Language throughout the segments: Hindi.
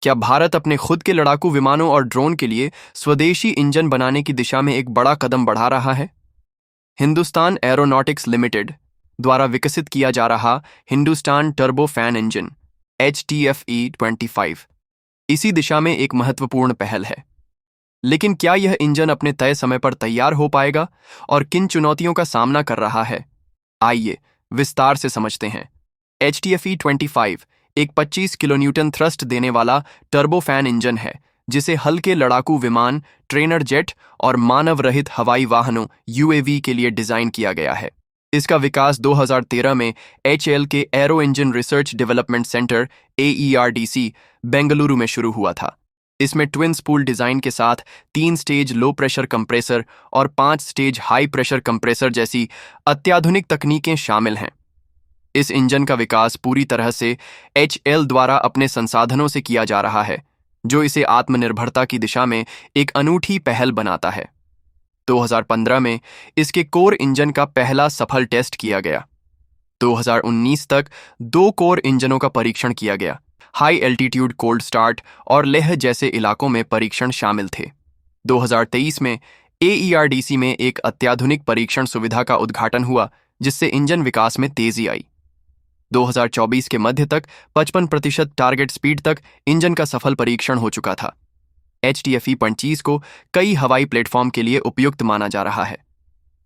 क्या भारत अपने खुद के लड़ाकू विमानों और ड्रोन के लिए स्वदेशी इंजन बनाने की दिशा में एक बड़ा कदम बढ़ा रहा है? हिंदुस्तान एरोनॉटिक्स लिमिटेड द्वारा विकसित किया जा रहा हिंदुस्तान टर्बोफैन इंजन HTFE-25 इसी दिशा में एक महत्वपूर्ण पहल है। लेकिन क्या यह इंजन अपने तय समय पर तैयार हो पाएगा और किन चुनौतियों का सामना कर रहा है? आइए विस्तार से समझते हैं। HTFE-25 एक 25 किलोन्यूटन थ्रस्ट देने वाला टर्बोफैन इंजन है जिसे हल्के लड़ाकू विमान, ट्रेनर जेट और मानव रहित हवाई वाहनों UAV के लिए डिजाइन किया गया है। इसका विकास 2013 में HAL के arrow engine research development centre AERDC Bengaluru में शुरू हुआ था। इसमें ट्विन स्पूल डिजाइन के साथ 3 स्टेज लो प्रेशर कंप्रेसर और 5 स्टेज हाई प्रेशर कंप्रेसर जैसी अत्याधुनिक तकनीकें शामिल हैं। इस इंजन का विकास पूरी तरह से HAL द्वारा अपने संसाधनों से किया जा रहा है, जो इसे आत्मनिर्भरता की दिशा में एक अनूठी पहल बनाता है। 2015 में इसके कोर इंजन का पहला सफल टेस्ट किया गया। 2019 तक 2 कोर इंजनों का परीक्षण किया गया। हाई एल्टीट्यूड कोल्ड स्टार्ट और लेह जैसे इलाकों में परीक्षण शामिल थे। 2023 में AERDC में एक अत्याधुनिक परीक्षण सुविधा का उद्घाटन हुआ, जिससे इंजन विकास में तेजी आई। 2024 के मध्य तक 55% टारगेट स्पीड तक इंजन का सफल परीक्षण हो चुका था। HTFE-25 को कई हवाई प्लेटफॉर्म के लिए उपयुक्त माना जा रहा है।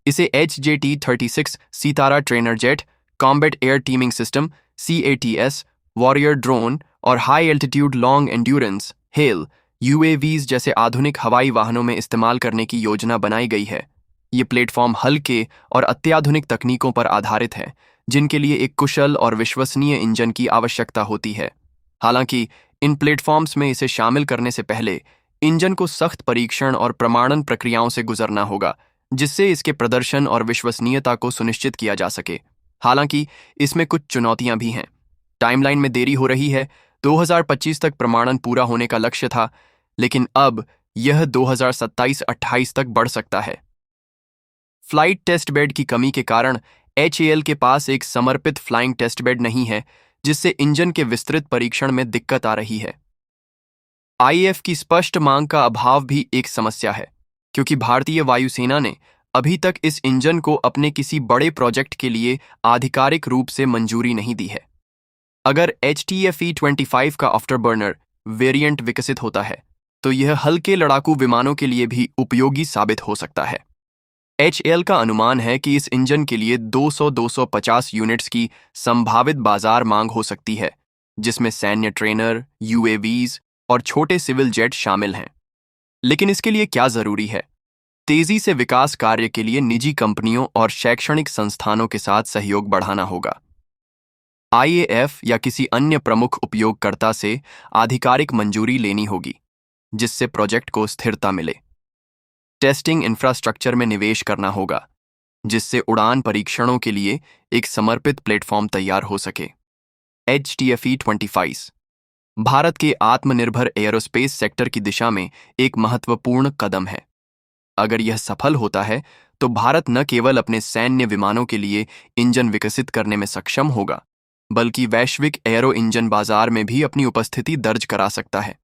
इसे HJT-36 Sitara trainer jet, combat air teaming system CATS, warrior drone और high altitude long endurance HAL UAVs जैसे आधुनिक हवाई वाहनों में इस्तेमाल करने की योजना बनाई गई है। ये प्लेटफॉर्म हल्के और अत्याधुनिक तकनीकों पर आधारित हैं, जिनके लिए एक कुशल और विश्वसनीय इंजन की आवश्यकता होती है। हालांकि इन प्लेटफॉर्म्स में इसे शामिल करने से पहले इंजन को सख्त परीक्षण और प्रमाणन प्रक्रियाओं से गुजरना होगा, जिससे इसके प्रदर्शन और विश्वसनीयता को सुनिश्चित किया जा सके। हालांकि इसमें कुछ चुनौतियां भी हैं। टाइमलाइन में देरी हो रही है। 2025 तक प्रमाणन पूरा होने का लक्ष्य था, लेकिन अब यह 2027-28 तक बढ़ सकता है। फ्लाइट टेस्ट बेड की कमी के कारण HAL के पास एक समर्पित फ्लाइंग टेस्ट बेड नहीं है, जिससे इंजन के विस्तृत परीक्षण में दिक्कत आ रही है। IAF की स्पष्ट मांग का अभाव भी एक समस्या है, क्योंकि भारतीय वायुसेना ने अभी तक इस इंजन को अपने किसी बड़े प्रोजेक्ट के लिए आधिकारिक रूप से मंजूरी नहीं दी है। अगर HTFE-25 का आफ्टरबर्नर वेरिएंट विकसित होता है, तो यह हल्के लड़ाकू विमानों के लिए भी उपयोगी साबित हो सकता है। HAL का अनुमान है कि इस इंजन के लिए 200-250 यूनिट्स की संभावित बाजार मांग हो सकती है, जिसमें सैन्य ट्रेनर, UAVs और छोटे सिविल जेट शामिल हैं। लेकिन इसके लिए क्या जरूरी है? तेजी से विकास कार्य के लिए निजी कंपनियों और शैक्षणिक संस्थानों के साथ सहयोग बढ़ाना होगा। IAF या किसी अन्य प्रमुख उपयोगकर्ता से आधिकारिक मंजूरी लेनी होगी, जिससे प्रोजेक्ट को स्थिरता मिले। टेस्टिंग इंफ्रास्ट्रक्चर में निवेश करना होगा, जिससे उड़ान परीक्षणों के लिए एक समर्पित प्लेटफॉर्म तैयार हो सके। HTFE-25 भारत के आत्मनिर्भर एयरोस्पेस सेक्टर की दिशा में एक महत्वपूर्ण कदम है। अगर यह सफल होता है, तो भारत न केवल अपने सैन्य विमानों के लिए इंजन विकसित करने में सक्षम होगा, बल्कि वैश्विक एरो इंजन बाजार में भी अपनी उपस्थिति दर्ज करा सकता है।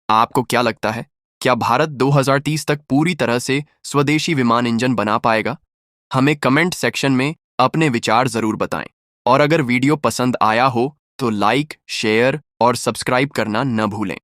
आपको क्या लगता है? क्या भारत 2030 तक पूरी तरह से स्वदेशी विमान इंजन बना पाएगा? हमें कमेंट सेक्शन में अपने विचार जरूर बताएं। और अगर वीडियो पसंद आया हो तो लाइक, शेयर और सब्सक्राइब करना न भूलें।